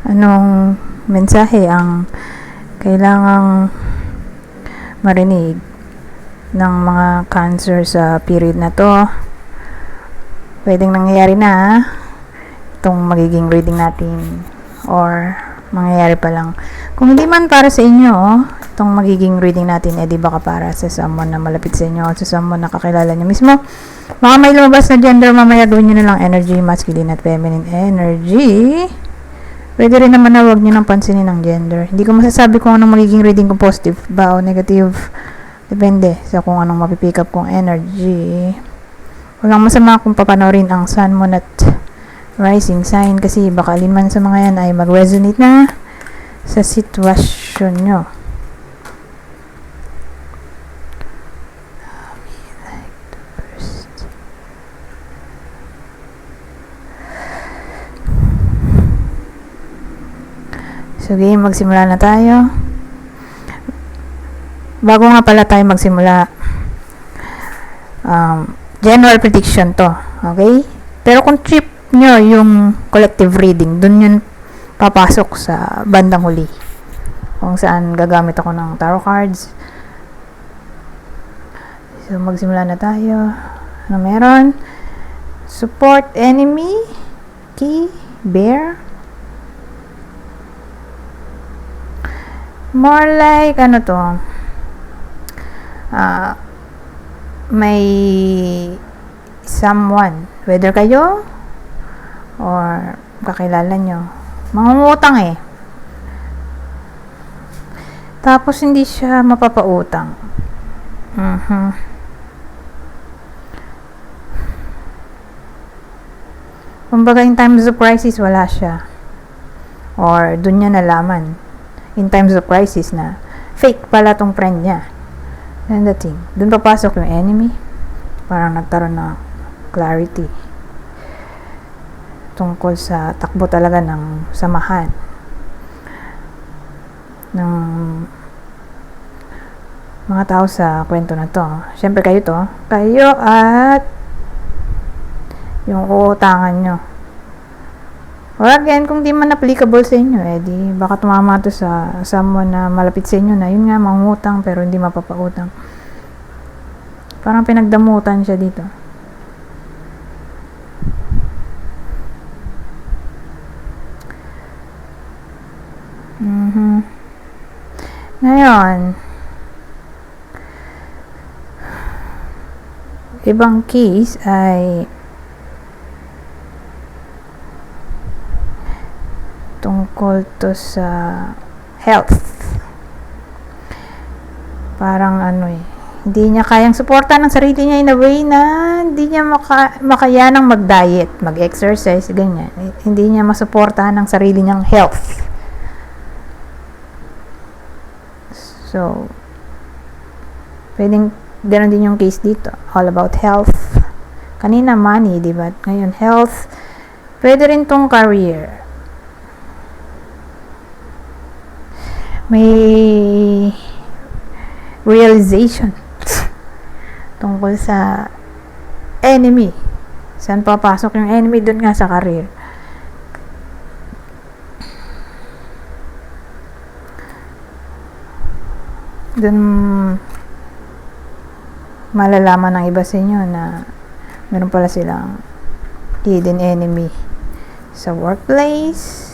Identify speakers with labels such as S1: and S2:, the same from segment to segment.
S1: Anong mensahe ang kailangang marinig ng mga Cancer sa period na to? Pwedeng nangyayari na itong magiging reading natin, or mangyayari pa lang. Kung hindi man para sa inyo itong magiging reading natin, di baka para sa someone na malapit sa inyo, sa someone na kakilala nyo mismo. Baka may lumabas na gender, mamaya gawin nyo na lang energy, masculine at feminine energy. Pwede rin naman na huwag nyo nang pansinin ang gender. Hindi ko masasabi kung anong magiging reading ko, positive ba o negative. Depende sa kung anong mapipick up kong energy. Walang masama kung papanorin ang sun, moon at rising sign, kasi baka alin man sa mga yan ay mag-resonate na sa sitwasyon nyo. So game, magsimula na tayo. Bago nga pala tayo magsimula, general prediction to, okay? Pero kung trip nyo yung collective reading, dun yun papasok sa bandang huli, kung saan gagamit ako ng tarot cards. So magsimula na tayo. Ano meron? Support enemy, key, bear. More like, ano to? May someone, whether kayo or kakilala nyo, mangungutang tapos hindi siya mapapautang. Kumbaga in times of crisis wala siya, or dun niya nalaman in times of crisis na fake pala tong friend niya. And the thing, dun papasok yung enemy. Parang nagkaroon na clarity tungkol sa takbo talaga ng samahan ng mga tao sa kwento na to. Siyempre kayo at yung uutangan nyo. Or again, kung di man applicable sa inyo, di baka tumama to sa someone na malapit sa inyo na yun nga, mangutang pero hindi mapapautang. Parang pinagdamutan siya dito. Ngayon, ibang case ay tungkol to sa health. Parang hindi niya kayang suportahan ng sarili niya in a way na hindi niya makayanang mag-diet, mag-exercise, ganyan. Hindi niya masuportahan ng sarili niyang health. So, pwedeng ganoon din yung case dito. All about health. Kanina money, diba? Ngayon health. Pwede rin tong career. May realization tungkol sa enemy. Saan papasok yung enemy? Dun nga sa career. Dun malalaman ng iba sa inyo na meron pala silang hidden enemy sa workplace.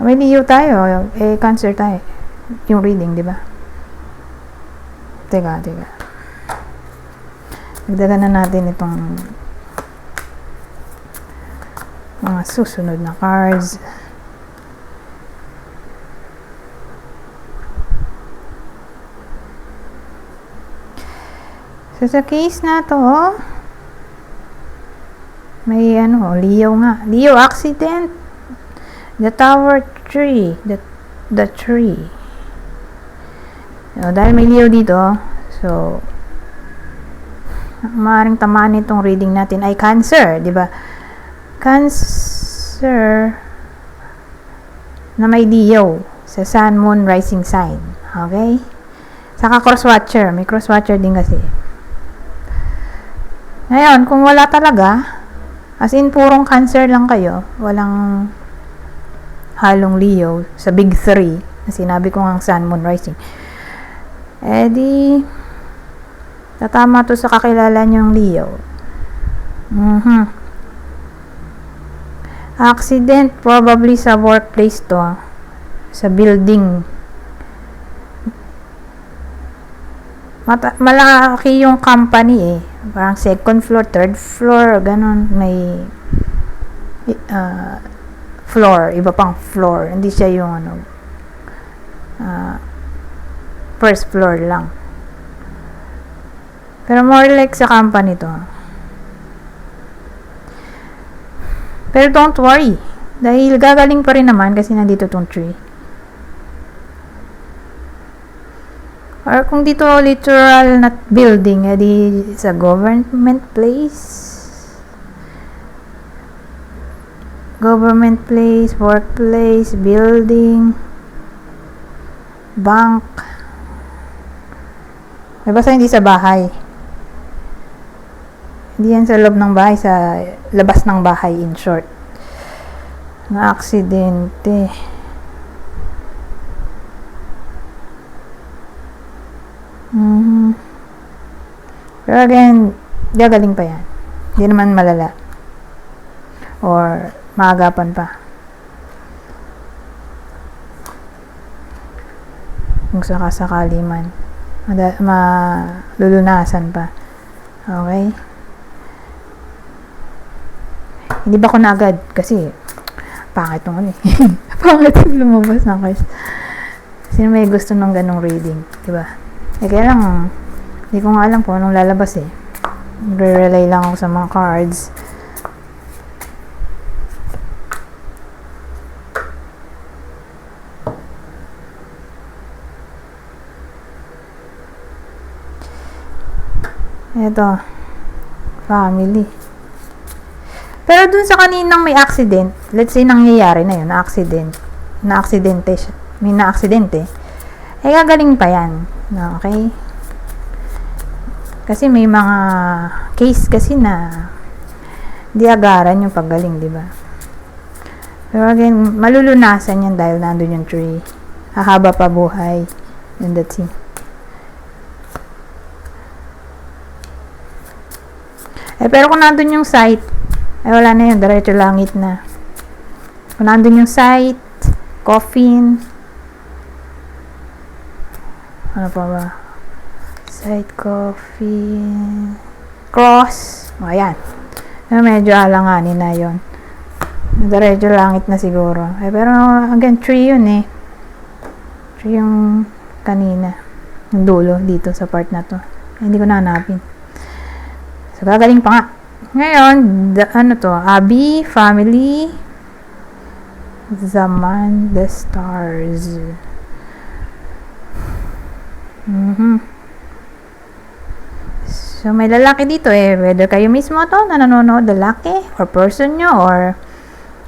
S1: May Leo tayo, Cancer tayo. Yung reading, di ba? Teka. Nagdagan na natin itong mga susunod na cards. So, sa case na to, may Leo nga. Leo accident. The Tower tree. The tree. So, dahil may Leo dito, so, Maaaring tamaan itong reading natin ay Cancer, di ba? Cancer na may Leo sa Sun, Moon, Rising sign. Okay? Saka crosswatcher. May crosswatcher din kasi. Ngayon, kung wala talaga, as in purong Cancer lang kayo, walang halong Leo sa Big 3, na sinabi ko ang Sun, Moon, Rising, di tatama to sa kakilala niyong Leo. Accident probably sa workplace to, sa building. Malaki yung company parang second floor, third floor, ganon. May floor, iba pang floor, hindi siya yung first floor lang. Pero more like sa company to. Pero don't worry, dahil gagaling pa rin naman kasi nandito tong tree. Or kung dito literal na building, edi sa government place, workplace, building, bank. May basta hindi sa bahay. Hindi yan sa loob ng bahay, sa labas ng bahay, in short. Na aksidente. Pero again, gagaling pa yan. Hindi naman malala. Or maagapan pa. Kung sakasakali man. Malulunasan pa. Okay? Hindi ba ko na agad? Kasi, pangit nung pangit yung lumabas ng cards. Sino may gusto ng ganong reading? Diba? Kaya lang, hindi ko nga alam kung anong lalabas Re-relay lang ako sa mga cards. Ito. Family. Pero dun sa kaninang may accident, let's say nangyayari na yun, na-aksidente siya. May na-aksidente. Gagaling pa yan. Okay? Kasi may mga case kasi na di agaran yung paggaling, di ba? Pero again, malulunasan yan dahil nandun yung tree. Hahaba pa buhay. And that's it. Pero kung nandun yung site, wala na yun, diretso langit na. Kung nandun yung site, coffin, ano pa ba? Site, coffin, cross, ayan. Medyo alanganin na yun. Diretso langit na siguro. Pero again, tree yun Tree yung kanina. Yung dulo dito sa part na to. Hindi ko na hanapin. So, gagaling pa nga. Ngayon, Abi, family, Zaman, the stars. So, may lalaki dito whether kayo mismo to na nanonood, lalaki, or person nyo, or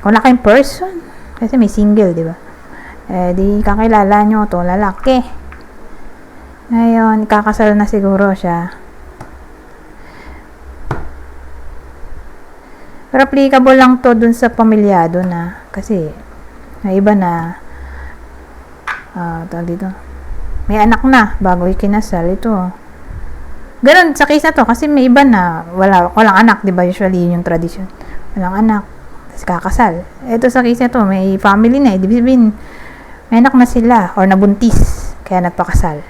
S1: kung laki yung person, kasi may single, di ba? Di kakilala nyo to, lalaki. Ngayon, kakasal na siguro siya. Pero applicable lang to dun sa pamilyado na. Kasi, may iba na, tawag dito, may anak na, bago ikinasal, ito. Ganun, sa case na to, kasi may iba na, walang anak, di ba? Usually, yun yung tradition. Walang anak, tapos kakasal. Ito sa case na to, may family na, ibig sabihin, may anak na sila, or nabuntis, kaya nagpakasal.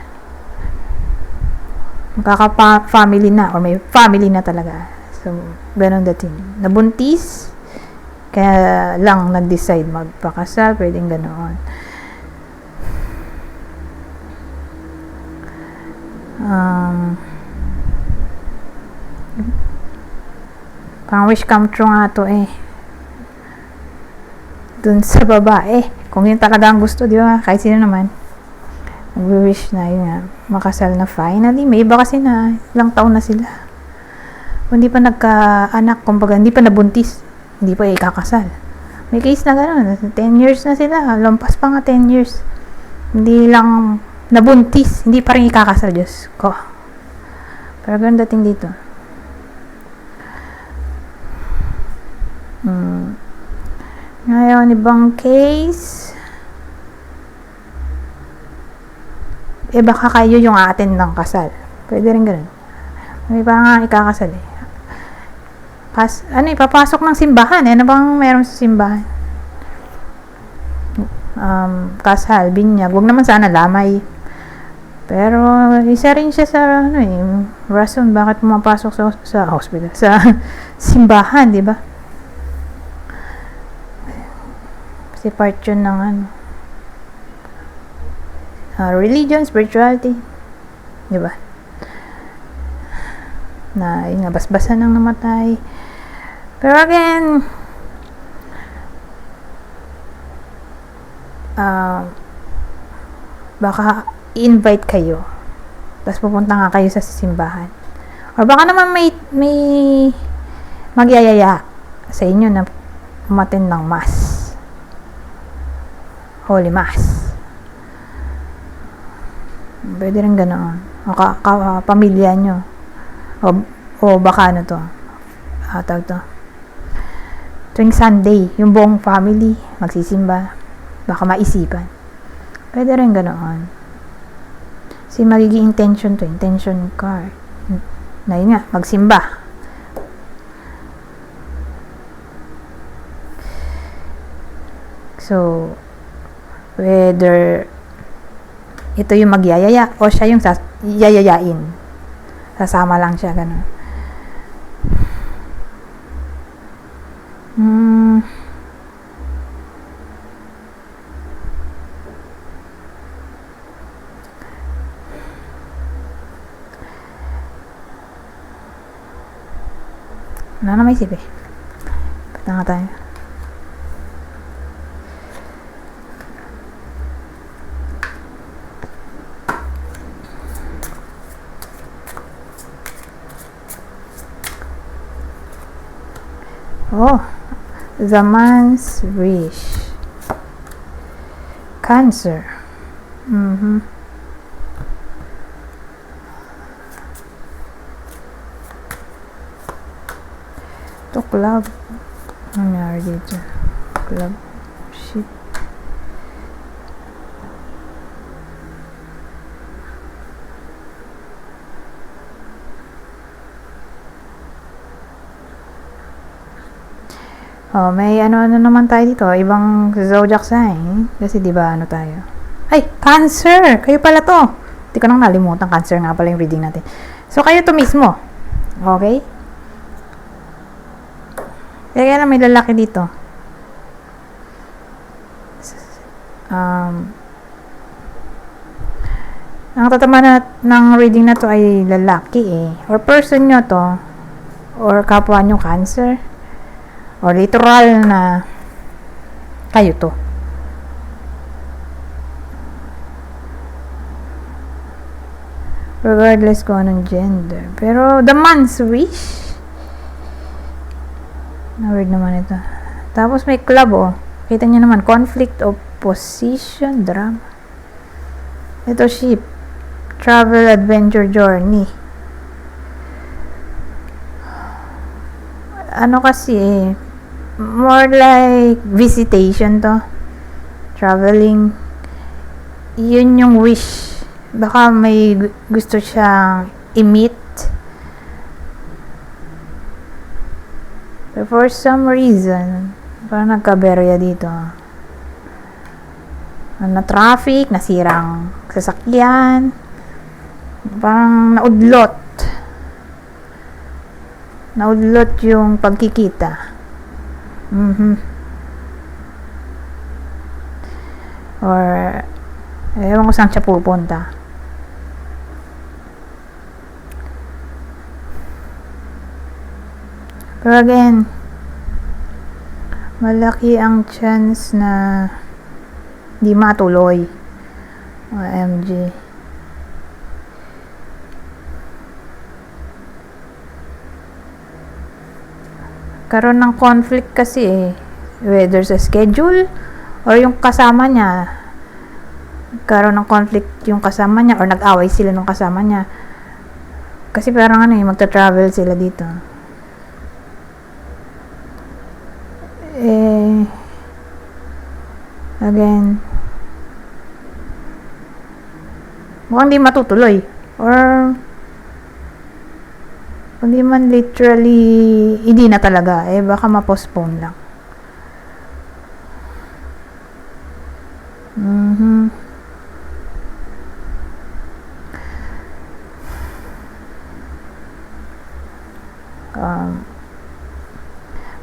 S1: Magkaka-family na, or may family na talaga. So, ganun dating. Nabuntis, kaya lang nag-decide magpakasal, pwedeng ganoon. Parang wish come true nga to dun sa babae. Kung yun talaga ang gusto, di ba? Kahit sino naman. Mag-wish na yun nga. Makasal na finally. May iba kasi na ilang taon na sila. kung hindi pa nagka-anak, kumbaga hindi pa nabuntis, hindi pa ikakasal. May case na gano'n, 10 years na sila, lampas pa nga 10 years. Hindi lang nabuntis, hindi pa rin ikakasal, Diyos ko. Pero ganun dating dito. Ngayon, ibang case, baka kayo yung attend ng kasal. Pwede rin ganun. May pa nga ikakasal eh. Papasok ng simbahan. Ano bang meron sa simbahan? Kasal, binyag. Huwag naman sana lamay. Pero, isa rin siya sa, rason bakit pumapasok sa hospital, sa simbahan, di ba? Kasi part yun ng, religion, spirituality, di ba? Na, nabasbasan ng namatay. Pero again, baka i-invite kayo, tapos pupunta nga kayo sa simbahan, or baka naman may magyayaya sa inyo na umattend ng mass, holy mass. Pwede rin ganoon, pamilya nyo, o baka tawag to, tuwing Sunday yung buong family magsisimba, baka maisipan. Pwede rin ganoon. Kasi magiging intention card. Na yun nga, magsimba. So, whether ito yung magyayaya o siya yung yayayain. Sasama lang siya, gano'n. Wala na may isip eh. Pata nga tayo. Oh, the man's wish. Cancer. Ito, club. Ano nangyari dito? Club. Shit. Oh, may ano naman tayo dito. Ibang zodiac sign. Kasi diba tayo? Ay, Cancer! Kayo pala to. Hindi ko nang nalimutan. Cancer nga pala yung reading natin. So, kayo to mismo. Okay? Kaya na may lalaki dito. Ang tatama ng reading na to ay lalaki eh. Or person nyo to. Or kapwa nyo Cancer. Or literal na kayo to. Regardless kung anong gender. Pero the man's wish. Na-word naman ito. Tapos may club oh. Kita nyo naman. Conflict, opposition, drama. Ito ship. Travel, adventure, journey. Ano kasi eh. More like visitation to. Traveling. Yun yung wish. Baka may gusto siyang i-meet. But for some reason, parang nagkaberya dito. Na nasirang sasakyan. Parang naudlot. Naudlot yung pagkikita. Or, ewan ko saan siya pupunta. Pero again, malaki ang chance na di matuloy. OMG. nagkaroon ng conflict kasi eh. Whether sa schedule or yung kasama niya. Nagkaroon ng conflict yung kasama niya or nag-away sila ng kasama niya. Kasi parang magta-travel sila dito. Again, mukhang di matutuloy. Or hindi man literally hindi na talaga, baka ma-postpone lang.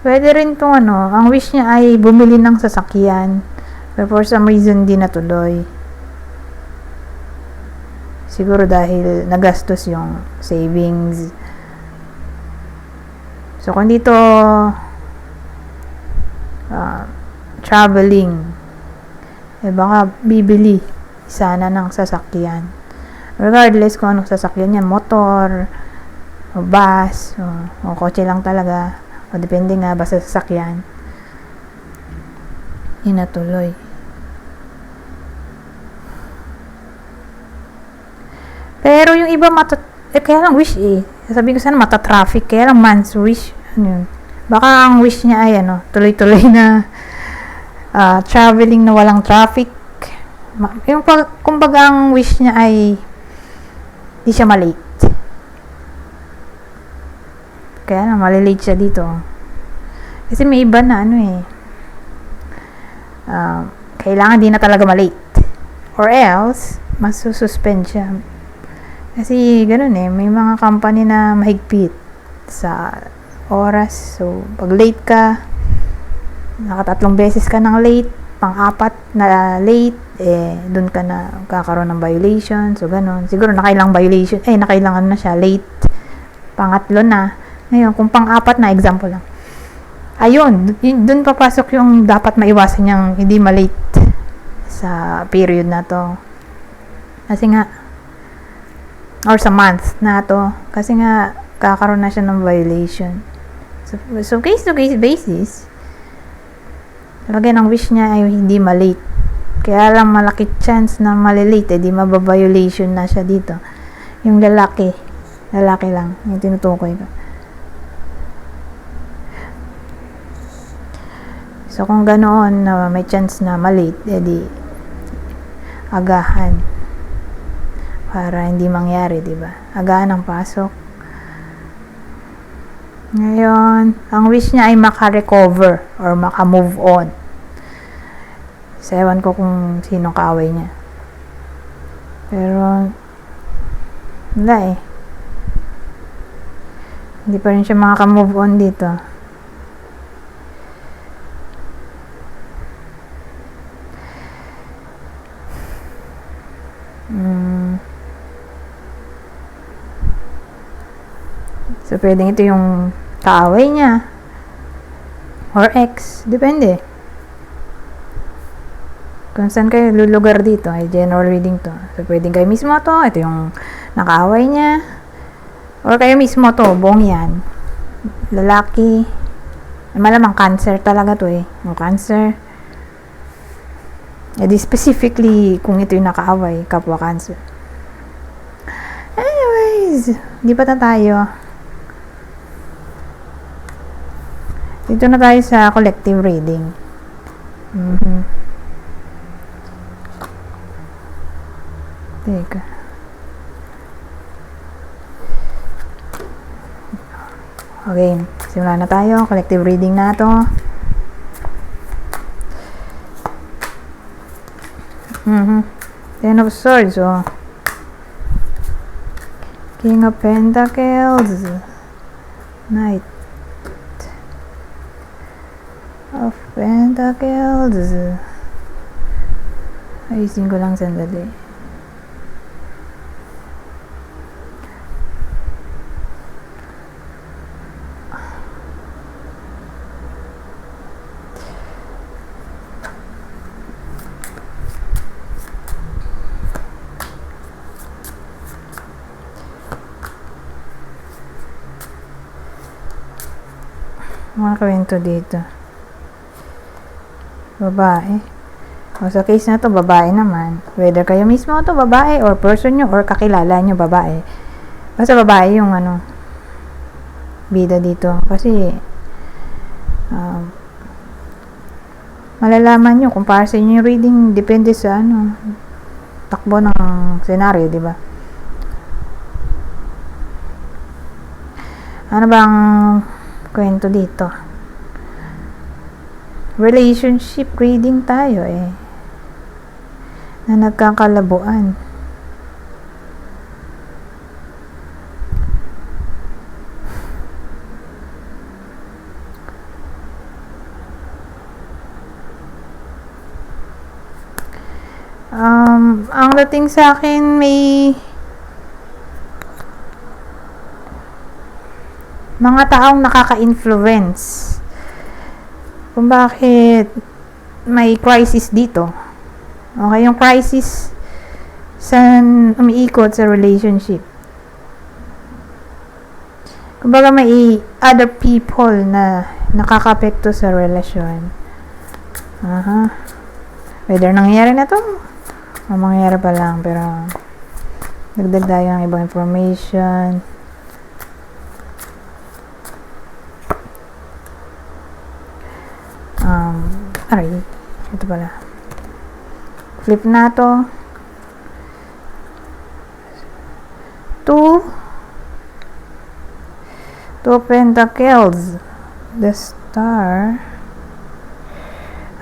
S1: Pwede rin tong ang wish niya ay bumili ng sasakyan. Pero for some reason, di natuloy. Siguro dahil nagastos yung savings. So, kung dito traveling, baka bibili sana ng sasakyan. Regardless kung anong sasakyan yan, motor, o bus, o kotse lang talaga, o depende nga basta sasakyan. Inatuloy. Pero yung iba kaya lang wish sabi ko sana mata-traffic, kaya lang man's wish. Baka ang wish niya ay tuloy-tuloy na traveling na walang traffic. Yung kumbaga ang wish niya ay di siya malate. Kaya na malilate siya dito. Kasi may iba na kailangan di na talaga malate. Or else, masususpend siya. Kasi ganun may mga company na mahigpit sa oras. So, pag late ka, nakatatlong beses ka ng late, pang-apat na late, dun ka na kakaroon ng violation. So, ganun. Siguro nakailang violation, nakailangan na siya, late. Pangatlo na. Ngayon, kung pang-apat na, example lang. Ayun, dun papasok yung dapat maiwasan niyang hindi malate sa period na to. Kasi nga, or sa month na to, kasi nga kakaroon na siya ng violation. So case to case basis, talaga ang wish niya ay hindi malate. Kaya lang malaki chance na malilate, di mababiolation na siya dito. Yung lalaki lang yung tinutukoy ko. So kung ganoon na may chance na malate, di agahan para hindi mangyari, diba? Agahan ang pasok. Ngayon, ang wish niya ay maka-recover or maka-move on. So, ewan ko kung sinong kaaway niya. Pero, wala hindi pa rin siya makaka-move on dito. So, pwedeng ito yung kaaway niya or ex. Depende. Kung saan kayo lulugar dito, ay general reading to. So, pwedeng kayo mismo to. Ito yung nakaaway niya. Or kayo mismo to. Buong yan. Lalaki. Malamang cancer talaga to Yung cancer. Di specifically kung ito yung nakaaway, kapwa cancer. Anyways, di pa tayo. Dito na tayo sa collective reading. Teka. Okay, simulan na tayo. Collective reading na to. Ten of Swords, King of Pentacles, Knight of Pentacles. Ayusin ko lang sandali. Mga kwento dito. Babae. O sa case na to, babae naman. Whether kayo mismo to babae or person nyo or kakilala nyo babae. Basta babae yung bida dito. Kasi malalaman nyo kung para sa inyo yung reading depende sa takbo ng senaryo, di ba? Ano bang kwento dito? Relationship reading tayo na nagkakalabuan. Ang dating sa akin may mga taong nakaka-influence kung bakit may crisis dito. Okay, yung crisis umiikot sa relationship. Kumbaga may other people na nakaka-apekto sa relasyon. Whether nangyayari na to o mangyayari pa lang, pero dagdag tayo ng ibang information. Ito pala. Flip na to. Two Pentacles. The Star.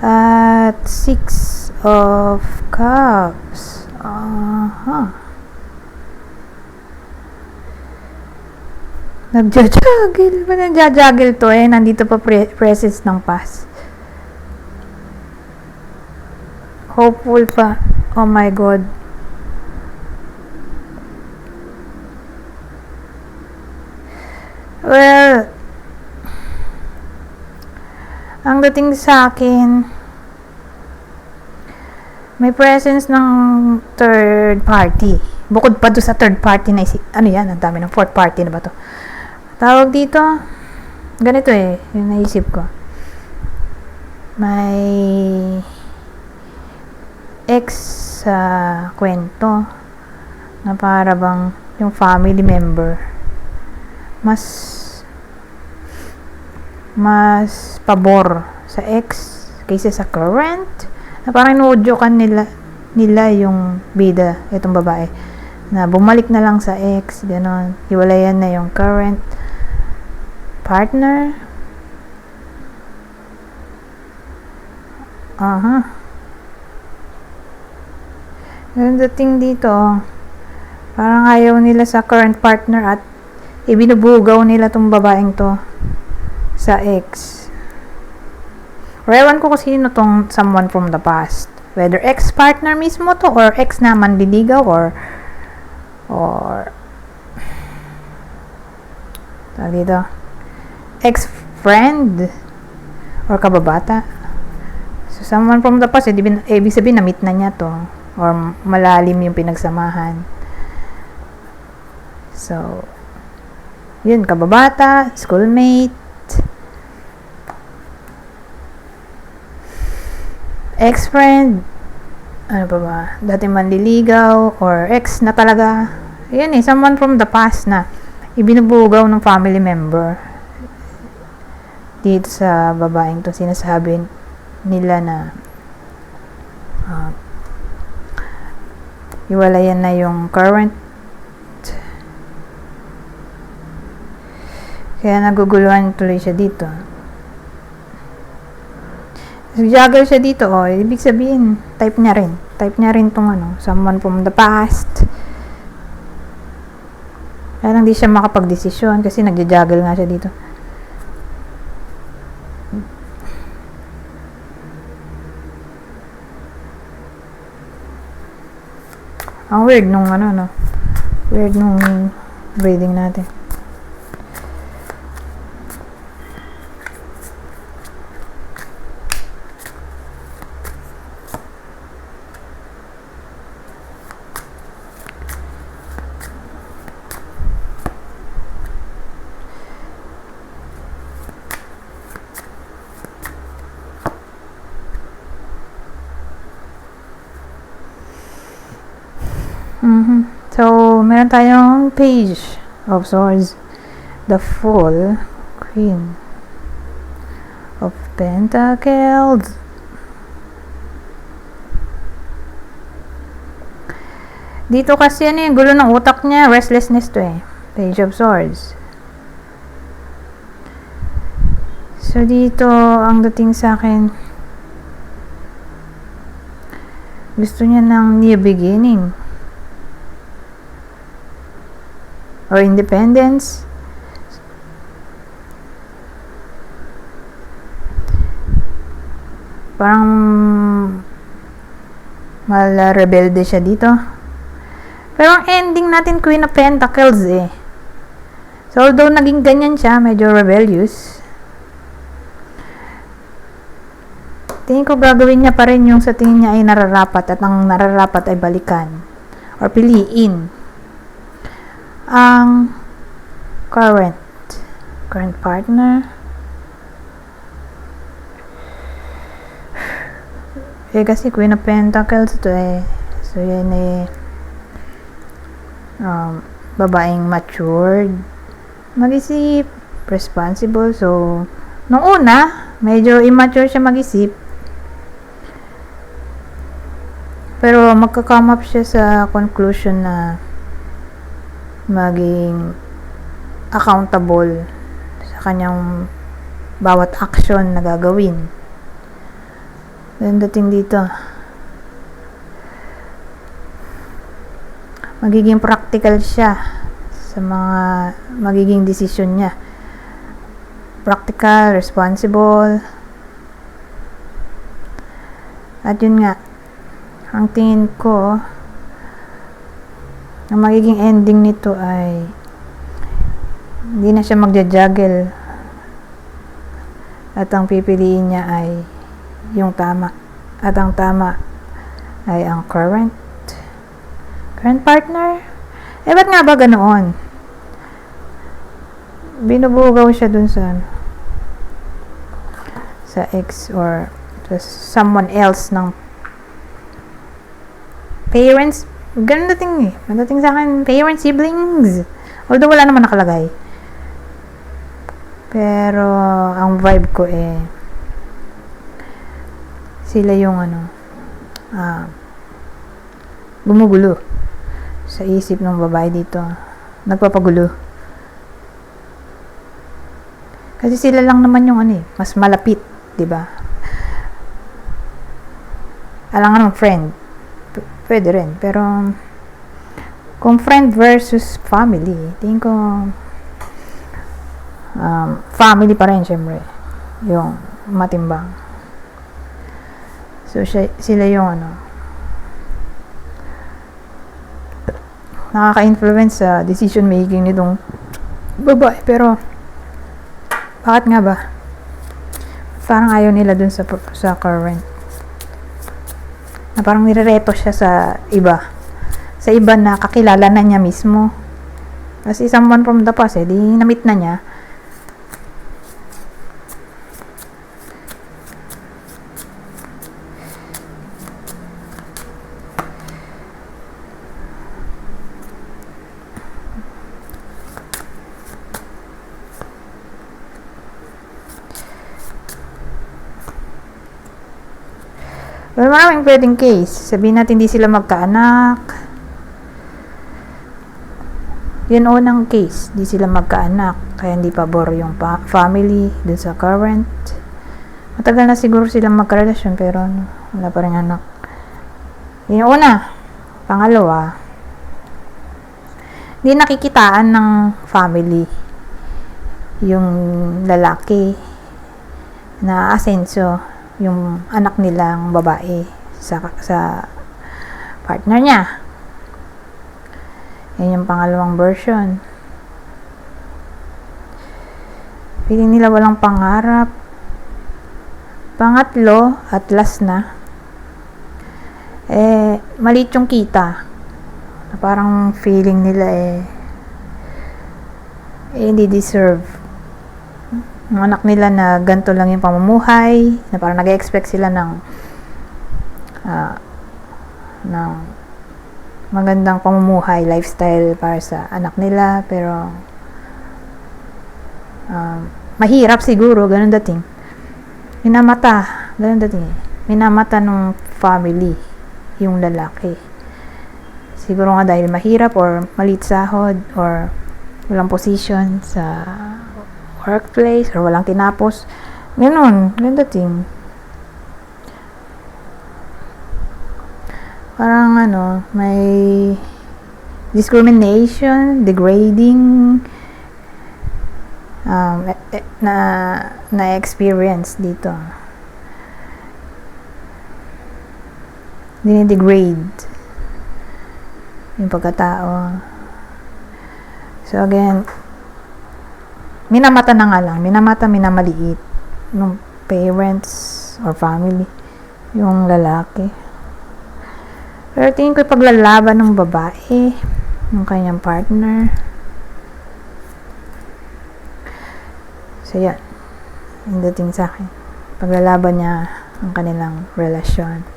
S1: At 6 of Cups. Nagja-juggle. Nagja-juggle to nandito pa presence ng past. Hopeful pa. Oh my God. Well, ang dating sa akin, may presence ng third party. Bukod pa doon sa third party na ang dami ng fourth party na ba to? Tawag dito, ganito yung naisip ko. May ex sa kwento na para bang yung family member mas pabor sa ex kaysa sa current, na parang inuudyokan nila yung bida, itong babae, na bumalik na lang sa ex, gano'n, hiwalayan na yung current partner. Yung dating dito, parang ayaw nila sa current partner at ibinubugaw nila tong babaeng to sa ex. Or ewan ko kung sino tong someone from the past. Whether ex-partner mismo to or ex na manliligaw or tawag dito, ex-friend or kababata. So someone from the past, ibig sabihin na-meet na niya to or malalim yung pinagsamahan. So yun, kababata, schoolmate, ex-friend, ano pa ba, dati manliligaw, or ex na talaga. Yan someone from the past na ibinubugaw ng family member. Dito sa babaeng to, sinasabi nila na iwalayan na yung current. Kaya naguguluhan tuloy siya dito. Nag-juggle siya dito, ibig sabihin, type niya rin tong someone from the past. Kaya lang di siya makapag-desisyon kasi nag-juggle nga siya dito. Ang weird nung weird nung reading natin. So, meron tayong Page of Swords, the Fool, Queen of Pentacles. Dito kasi gulo ng utak niya, restlessness to Page of Swords. So, dito, ang dating sa akin, gusto niya ng new beginning. Or independence. Parang rebelde siya dito. Pero ang ending natin, Queen of Pentacles So, although naging ganyan siya, medyo rebellious, tingin ko gagawin niya pa rin yung sa tingin niya ay nararapat, at ang nararapat ay balikan or piliin ang current partner. Kasi Queen of Pentacles to so yan babaeng matured, mag-isip, responsible. So, nung una, medyo immature siya mag-isip. Pero magka-come up siya sa conclusion na maging accountable sa kanyang bawat action na gagawin. Then dating dito, magiging practical siya sa mga magiging desisyon niya. Practical, responsible. At yun nga, ang tingin ko, ang magiging ending nito ay hindi na siya magja-juggle. At ang pipiliin niya ay yung tama. At ang tama ay ang current partner. Ba't nga ba ganoon? Binubugaw siya dun sa ex or someone else ng parents. Ganun dating Madating sa akin, parents, siblings. Although wala naman nakalagay. Pero ang vibe ko sila yung gumugulo sa isip ng babae dito. Nagpapagulo. Kasi sila lang naman yung mas malapit, 'di ba? Alangan ng friend. Pwede rin, pero kung friend versus family, tingin ko family pa rin syempre yung matimbang. So sila yung nakaka-influence sa decision making nitong babae. Pero bakit nga ba parang ayaw nila dun sa current, na parang nirereto siya sa iba na kakilala na niya mismo. Kasi someone from the past di na-meet na niya. Well, maraming pwedeng case. Sabihin natin hindi sila magkaanak. Yun unang case. Hindi sila magkaanak. Kaya hindi pabor yung family dun sa current. Matagal na siguro silang magkarelasyon pero wala pa rin anak. Yun yung una. Pangalawa, hindi nakikitaan ng family yung lalaki na asenso yung anak nilang babae sa partner niya. Yan yung pangalawang version. Feeling nila walang pangarap. Pangatlo, at last na, maliit yung kita. Parang feeling nila hindi deserve ng anak nila na ganito lang yung pamumuhay, na parang nag-expect sila ng magandang pamumuhay, lifestyle para sa anak nila, pero mahirap siguro, ganun dating. Ganun dating. Minamata nung family, yung lalaki. Siguro nga dahil mahirap or maliit sahod or walang position sa workplace or walang tinapos. Ganun dating. Parang may discrimination, degrading na experience dito. Dinidegrade yung pagkatao. So again, minamata na nga lang, minamaliit ng parents or family yung lalaki. Pero tingin ko paglalaban ng babae ng kanyang partner. So yan, yung dating sa akin, paglalaban niya ang kanilang relasyon.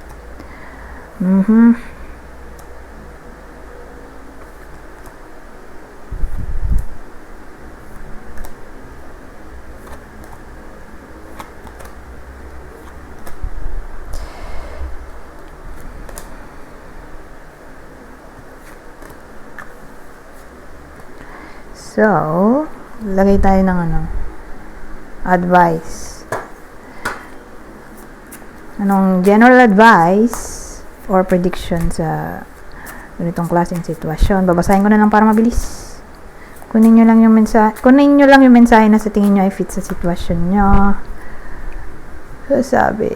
S1: So, lagay tayo ng advice. Anong general advice or prediction sa ganitong klaseng sitwasyon? Babasahin ko na lang para mabilis. Kunin nyo lang yung mensahe na sa tingin nyo ay fit sa sitwasyon nyo. So, sabi,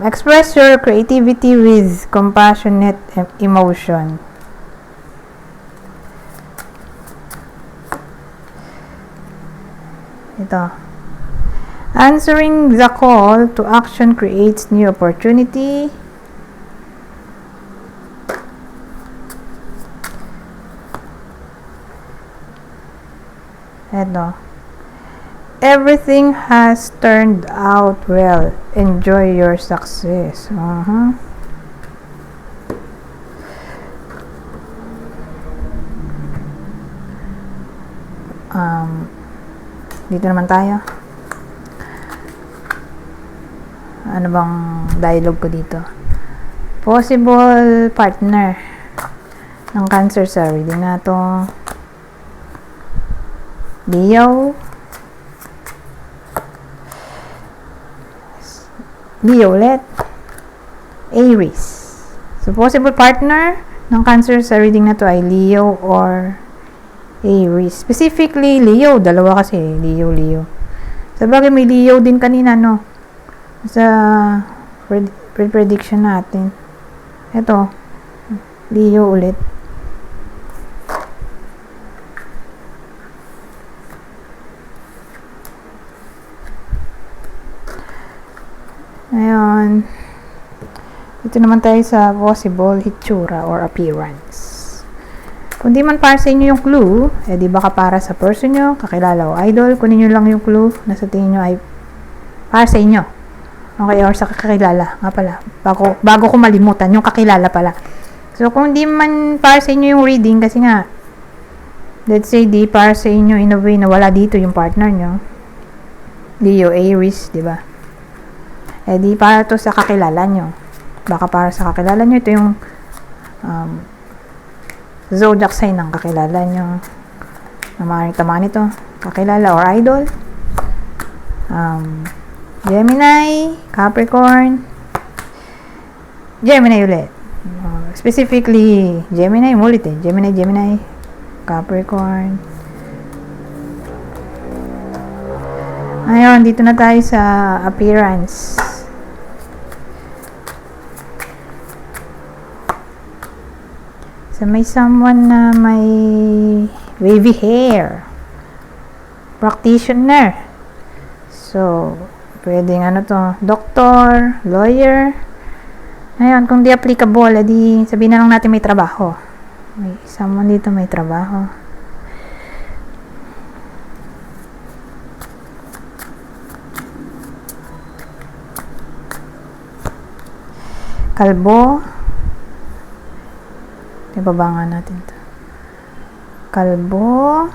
S1: express your creativity with compassionate emotion. Ito. Answering the call to action creates new opportunity. Ito. Everything has turned out well. Enjoy your success. Dito naman tayo. Ano bang dialogue ko dito? Possible partner ng Cancer sa reading na to. Leo ulit. Aries. So, possible partner ng Cancer sa reading na to ay Leo or Aries. Specifically, Leo. Dalawa kasi. Leo. Sabagay, may Leo din kanina, no? Sa prediction natin. Ito. Leo ulit. Ngayon, dito naman tayo sa possible hitsura or appearance. Kung di man para sa inyo yung clue, di baka para sa person nyo, kakilala o idol, kunin nyo lang yung clue na sa tingin nyo ay para sa inyo. Okay, or sa kakilala. Nga pala, bago ko malimutan, yung kakilala pala. So, kung di man para sa inyo yung reading, kasi nga, let's say, di para sa inyo in a way na wala dito yung partner nyo. Leo, Aries, di ba? Di para to sa kakilala nyo. Baka para sa kakilala nyo, ito yung zodiac sign ng kakilala nyo na maaaring tamaan ito, kakilala or idol. Gemini, Capricorn, Gemini ulit. Specifically, Gemini, ulit Gemini, Capricorn. Ayun, dito na tayo sa appearance. So, may someone na may wavy hair. Practitioner. So, pwedeng doctor, lawyer. Ngayon, kung di applicable, edi sabihin na lang natin may trabaho. May someone dito may trabaho. Kalbo, Ibaba nga natin to. Kalbo.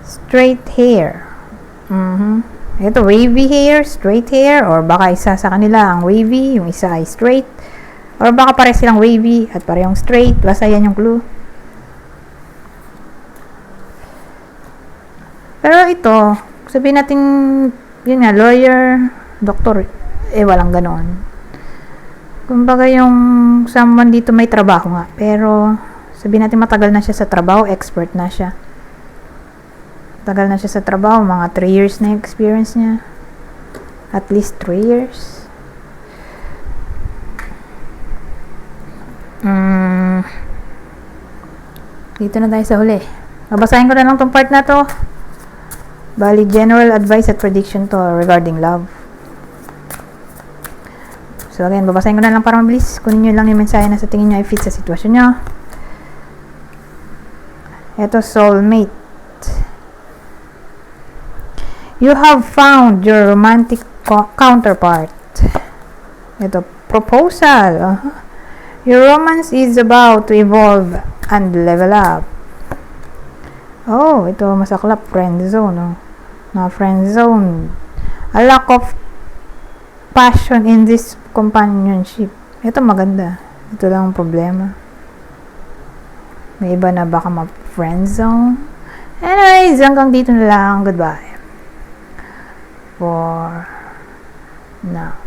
S1: Straight hair. Ito, wavy hair, straight hair, or baka isa sa kanila ang wavy, yung isa ay straight, or baka pare silang wavy at parehong straight. Basta yan yung clue. Pero ito, sabihin natin, yun nga, lawyer, doktor, walang ganon. Kumbaga yung someone dito may trabaho nga, pero sabihin natin matagal na siya sa trabaho, expert na siya. Tagal na siya sa trabaho, mga 3 years na yung experience niya. At least 3 years. Dito na tayo sa huli. Babasahin ko na lang tong part na to. Bali, general advice at prediction to regarding love. So again, babasahin ko na lang para mabilis. Kunin nyo lang yung mensahe na sa tingin nyo ay fit sa sitwasyon nyo. Ito, soulmate. You have found your romantic counterpart. Ito, proposal. Your romance is about to evolve and level up. Oh, ito masaklap, friend zone. Oh. Na friend zone. A lack of passion in this companionship. Ito maganda. Ito lang ang problema. May iba na baka ma-friend zone. Anyways, hanggang dito na lang. Goodbye. For now.